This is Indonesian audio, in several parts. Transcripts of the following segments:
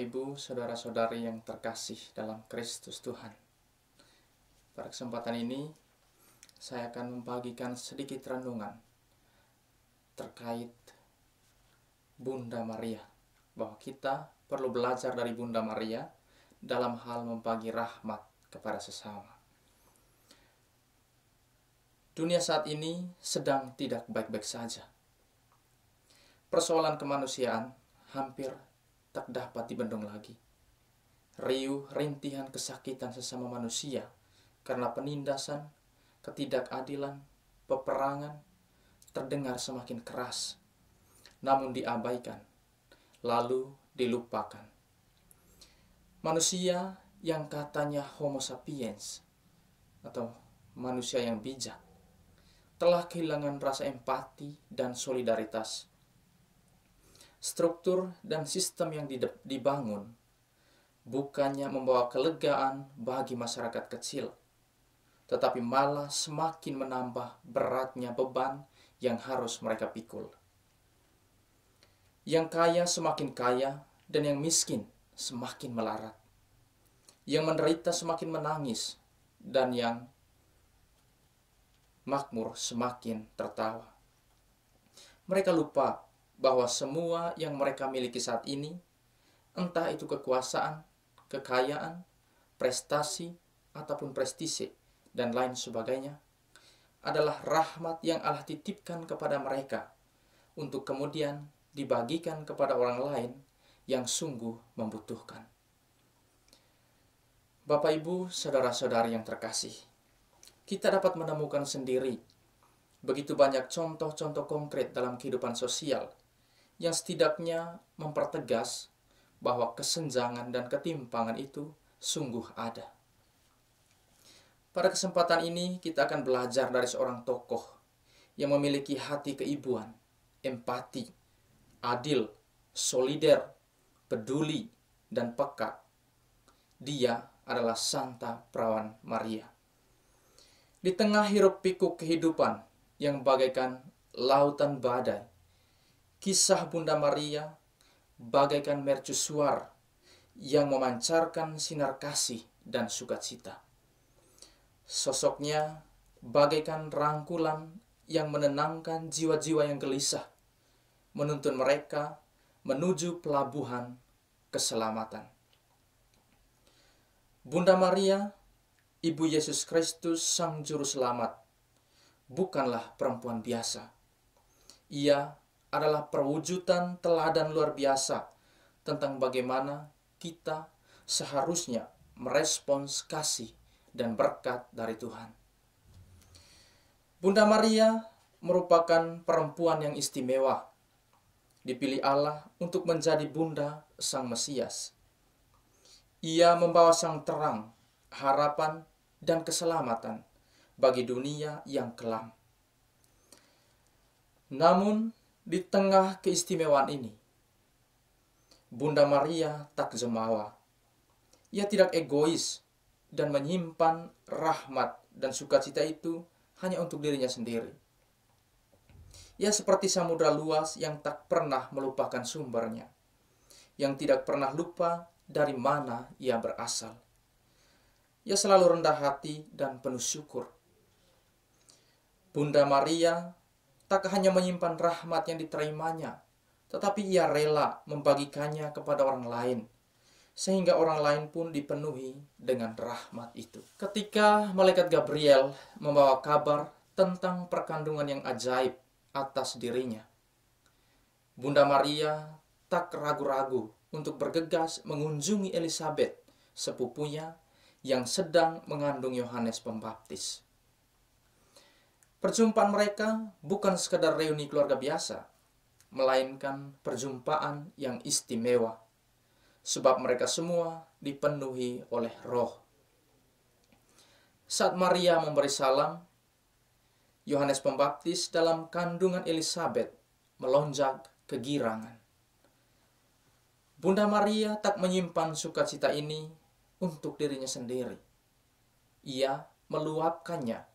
Ibu, saudara-saudari yang terkasih dalam Kristus Tuhan. Pada kesempatan ini, saya akan membagikan sedikit renungan terkait Bunda Maria. Bahwa kita perlu belajar dari Bunda Maria dalam hal membagi rahmat kepada sesama. Dunia saat ini sedang tidak baik-baik saja. Persoalan kemanusiaan hampir tak dapat dibendung lagi. Riuh rintihan kesakitan sesama manusia karena penindasan, ketidakadilan, peperangan terdengar semakin keras, namun diabaikan, lalu dilupakan. Manusia yang katanya Homo sapiens atau manusia yang bijak telah kehilangan rasa empati dan solidaritas. Struktur dan sistem yang dibangun bukannya membawa kelegaan bagi masyarakat kecil, tetapi malah semakin menambah beratnya beban yang harus mereka pikul. Yang kaya semakin kaya dan yang miskin semakin melarat. Yang menderita semakin menangis dan yang makmur semakin tertawa. Mereka lupa bahwa semua yang mereka miliki saat ini, entah itu kekuasaan, kekayaan, prestasi, ataupun prestise, dan lain sebagainya, adalah rahmat yang Allah titipkan kepada mereka untuk kemudian dibagikan kepada orang lain yang sungguh membutuhkan. Bapak, Ibu, saudara-saudari yang terkasih, kita dapat menemukan sendiri begitu banyak contoh-contoh konkret dalam kehidupan sosial yang setidaknya mempertegas bahwa kesenjangan dan ketimpangan itu sungguh ada. Pada kesempatan ini kita akan belajar dari seorang tokoh yang memiliki hati keibuan, empati, adil, solider, peduli, dan peka. Dia adalah Santa Perawan Maria. Di tengah hiruk-pikuk kehidupan yang bagaikan lautan badai, kisah Bunda Maria bagaikan mercusuar yang memancarkan sinar kasih dan sukacita. Sosoknya bagaikan rangkulan yang menenangkan jiwa-jiwa yang gelisah, menuntun mereka menuju pelabuhan keselamatan. Bunda Maria, Ibu Yesus Kristus Sang Juru Selamat, bukanlah perempuan biasa. Ia adalah perwujudan teladan luar biasa tentang bagaimana kita seharusnya merespons kasih dan berkat dari Tuhan. Bunda Maria merupakan perempuan yang istimewa, dipilih Allah untuk menjadi Bunda Sang Mesias. Ia membawa sang terang, harapan, dan keselamatan bagi dunia yang kelam. Namun, di tengah keistimewaan ini, Bunda Maria tak jemawa. Ia tidak egois dan menyimpan rahmat dan sukacita itu hanya untuk dirinya sendiri. Ia seperti samudra luas yang tak pernah melupakan sumbernya, yang tidak pernah lupa dari mana ia berasal. Ia selalu rendah hati dan penuh syukur. Bunda Maria tak hanya menyimpan rahmat yang diterimanya, tetapi ia rela membagikannya kepada orang lain, sehingga orang lain pun dipenuhi dengan rahmat itu. Ketika Malaikat Gabriel membawa kabar tentang perkandungan yang ajaib atas dirinya, Bunda Maria tak ragu-ragu untuk bergegas mengunjungi Elizabeth, sepupunya yang sedang mengandung Yohanes Pembaptis. Perjumpaan mereka bukan sekadar reuni keluarga biasa, melainkan perjumpaan yang istimewa, sebab mereka semua dipenuhi oleh Roh. Saat Maria memberi salam, Yohanes Pembaptis dalam kandungan Elizabeth melonjak kegirangan. Bunda Maria tak menyimpan sukacita ini untuk dirinya sendiri. Ia meluapkannya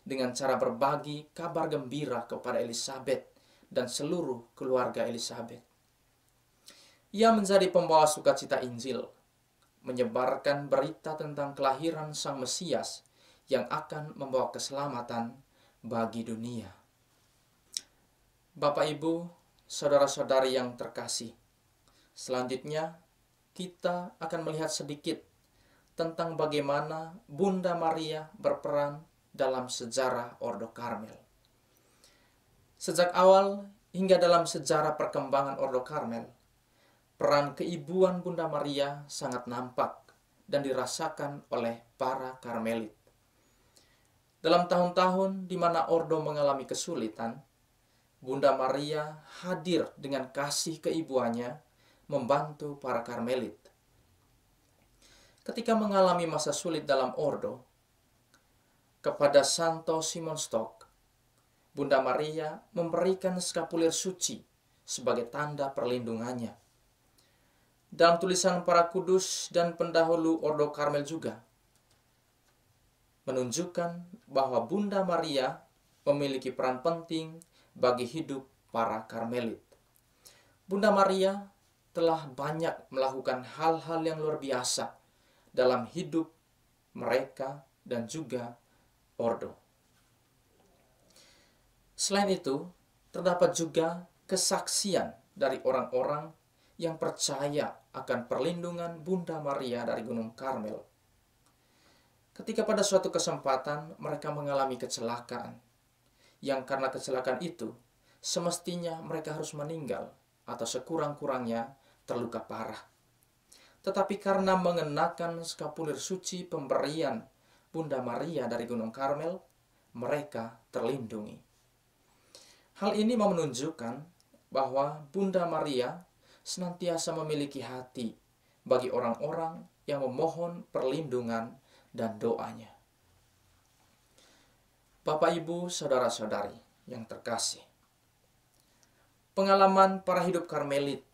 dengan cara berbagi kabar gembira kepada Elizabeth dan seluruh keluarga Elizabeth. Ia menjadi pembawa sukacita Injil, menyebarkan berita tentang kelahiran Sang Mesias yang akan membawa keselamatan bagi dunia. Bapak, Ibu, saudara-saudari yang terkasih, selanjutnya kita akan melihat sedikit tentang bagaimana Bunda Maria berperan dalam sejarah Ordo Karmel. Sejak awal hingga dalam sejarah perkembangan Ordo Karmel, peran keibuan Bunda Maria sangat nampak dan dirasakan oleh para Karmelit. Dalam tahun-tahun di mana Ordo mengalami kesulitan, Bunda Maria hadir dengan kasih keibuannya membantu para Karmelit. Ketika mengalami masa sulit dalam Ordo, kepada Santo Simon Stok, Bunda Maria memberikan skapulir suci sebagai tanda perlindungannya. Dalam tulisan para kudus dan pendahulu Ordo Karmel juga menunjukkan bahwa Bunda Maria memiliki peran penting bagi hidup para Karmelit. Bunda Maria telah banyak melakukan hal-hal yang luar biasa dalam hidup mereka dan juga Ordo. Selain itu, terdapat juga kesaksian dari orang-orang yang percaya akan perlindungan Bunda Maria dari Gunung Karmel. Ketika pada suatu kesempatan mereka mengalami kecelakaan, yang karena kecelakaan itu semestinya mereka harus meninggal atau sekurang-kurangnya terluka parah. Tetapi karena mengenakan skapulir suci pemberian Bunda Maria dari Gunung Karmel, mereka terlindungi. Hal ini menunjukkan bahwa Bunda Maria senantiasa memiliki hati bagi orang-orang yang memohon perlindungan dan doanya. Bapak, Ibu, saudara-saudari yang terkasih, pengalaman para hidup Karmelit,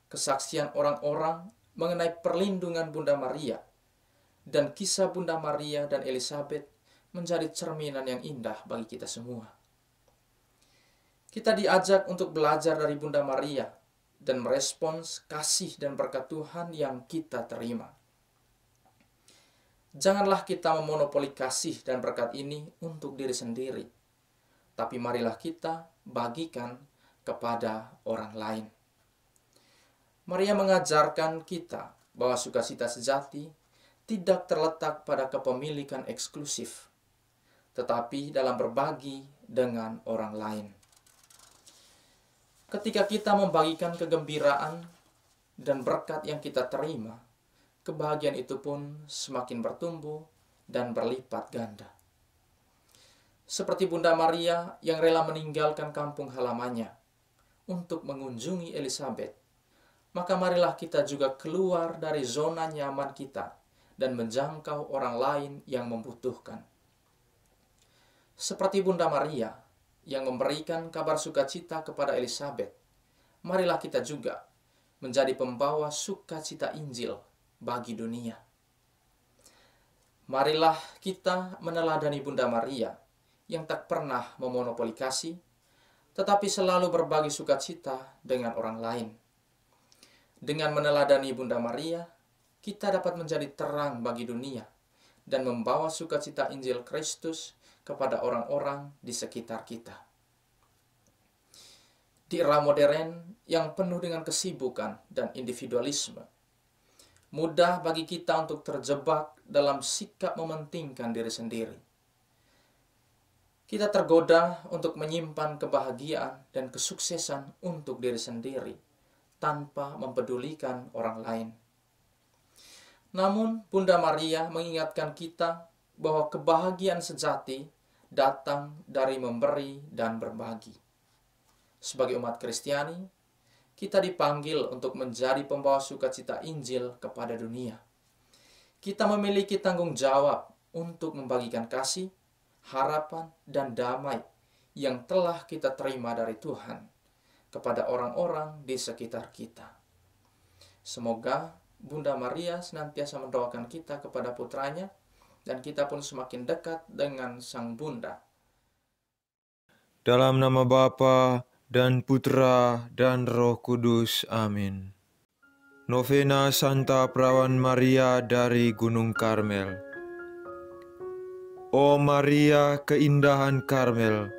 kesaksian orang-orang mengenai perlindungan Bunda Maria, dan kisah Bunda Maria dan Elizabeth menjadi cerminan yang indah bagi kita semua. Kita diajak untuk belajar dari Bunda Maria dan merespons kasih dan berkat Tuhan yang kita terima. Janganlah kita memonopoli kasih dan berkat ini untuk diri sendiri, tapi marilah kita bagikan kepada orang lain. Maria mengajarkan kita bahwa sukacita sejati tidak terletak pada kepemilikan eksklusif, tetapi dalam berbagi dengan orang lain. Ketika kita membagikan kegembiraan dan berkat yang kita terima, kebahagiaan itu pun semakin bertumbuh dan berlipat ganda. Seperti Bunda Maria yang rela meninggalkan kampung halamannya untuk mengunjungi Elizabeth, maka marilah kita juga keluar dari zona nyaman kita dan menjangkau orang lain yang membutuhkan. Seperti Bunda Maria yang memberikan kabar sukacita kepada Elizabeth, marilah kita juga menjadi pembawa sukacita Injil bagi dunia. Marilah kita meneladani Bunda Maria yang tak pernah memonopoli kasih, tetapi selalu berbagi sukacita dengan orang lain. Dengan meneladani Bunda Maria, kita dapat menjadi terang bagi dunia dan membawa sukacita Injil Kristus kepada orang-orang di sekitar kita. Di era modern yang penuh dengan kesibukan dan individualisme, mudah bagi kita untuk terjebak dalam sikap mementingkan diri sendiri. Kita tergoda untuk menyimpan kebahagiaan dan kesuksesan untuk diri sendiri tanpa mempedulikan orang lain. Namun, Bunda Maria mengingatkan kita bahwa kebahagiaan sejati datang dari memberi dan berbagi. Sebagai umat Kristiani, kita dipanggil untuk menjadi pembawa sukacita Injil kepada dunia. Kita memiliki tanggung jawab untuk membagikan kasih, harapan, dan damai yang telah kita terima dari Tuhan kepada orang-orang di sekitar kita. Semoga Bunda Maria senantiasa mendoakan kita kepada putranya, dan kita pun semakin dekat dengan Sang Bunda. Dalam nama Bapa dan Putra dan Roh Kudus. Amin. Novena Santa Perawan Maria dari Gunung Karmel. O Maria, keindahan Karmel,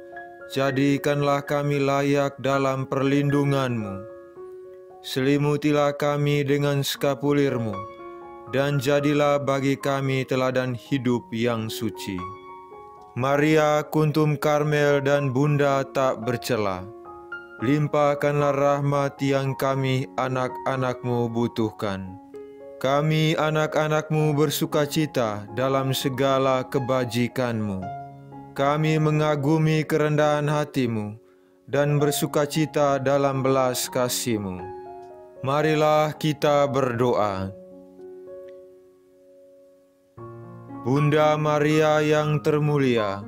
jadikanlah kami layak dalam perlindungan-Mu. Selimutilah kami dengan skapulirmu, dan jadilah bagi kami teladan hidup yang suci. Maria, kuntum Karmel dan Bunda tak bercela, limpahkanlah rahmat yang kami anak-anak-Mu butuhkan. Kami anak-anak-Mu bersukacita dalam segala kebajikan-Mu. Kami mengagumi kerendahan hati-Mu dan bersukacita dalam belas kasih-Mu. Marilah kita berdoa. Bunda Maria yang termulia,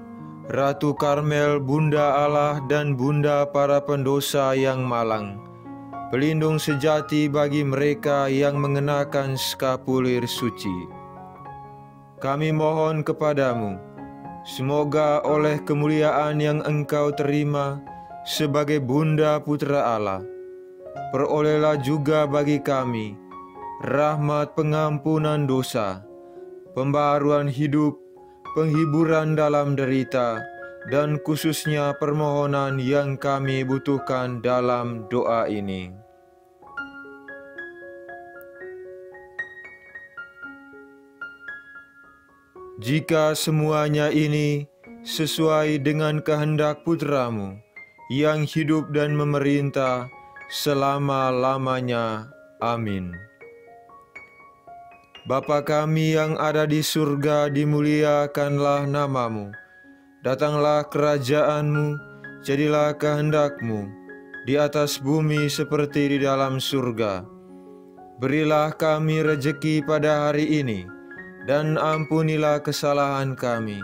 Ratu Karmel, Bunda Allah dan Bunda para pendosa yang malang, pelindung sejati bagi mereka yang mengenakan skapulir suci. Kami mohon kepadamu, semoga oleh kemuliaan yang Engkau terima sebagai Bunda Putra Allah, perolehlah juga bagi kami rahmat pengampunan dosa, pembaharuan hidup, penghiburan dalam derita, dan khususnya permohonan yang kami butuhkan dalam doa ini. Jika semuanya ini sesuai dengan kehendak Putra-Mu yang hidup dan memerintah selama-lamanya. Amin. Bapa kami yang ada di surga, dimuliakanlah nama-Mu. Datanglah kerajaan-Mu, jadilah kehendak-Mu, di atas bumi seperti di dalam surga. Berilah kami rejeki pada hari ini, dan ampunilah kesalahan kami,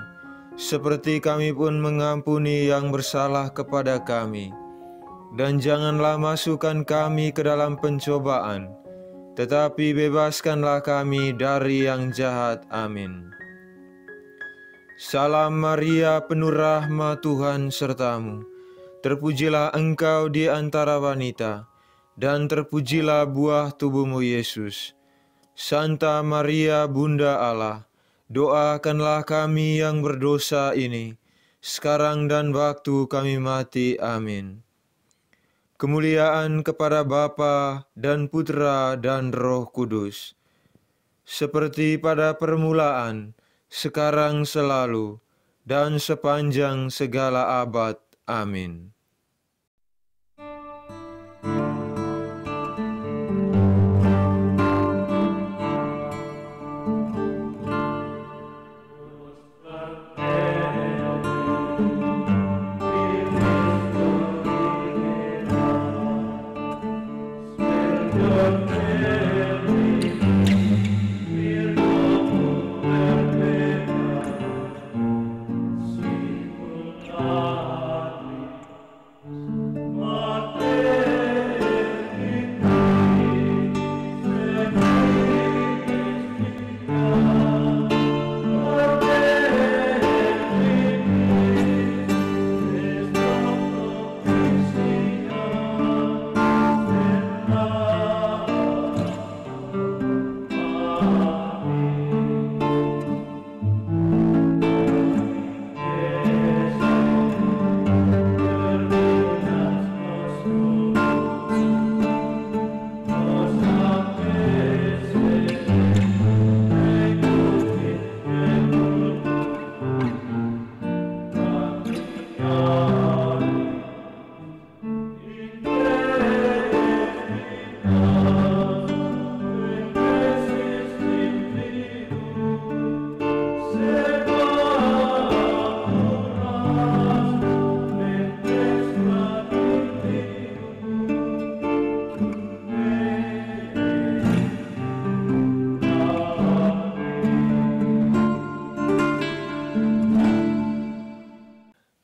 seperti kami pun mengampuni yang bersalah kepada kami. Dan janganlah masukkan kami ke dalam pencobaan, tetapi bebaskanlah kami dari yang jahat. Amin. Salam Maria, penuh rahmat, Tuhan serta-Mu. Terpujilah Engkau di antara wanita, dan terpujilah buah tubuh-Mu, Yesus. Santa Maria, Bunda Allah, doakanlah kami yang berdosa ini, sekarang dan waktu kami mati. Amin. Kemuliaan kepada Bapa dan Putra dan Roh Kudus, seperti pada permulaan, sekarang, selalu, dan sepanjang segala abad. Amin.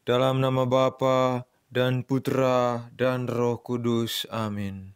Dalam nama Bapa dan Putra dan Roh Kudus. Amin.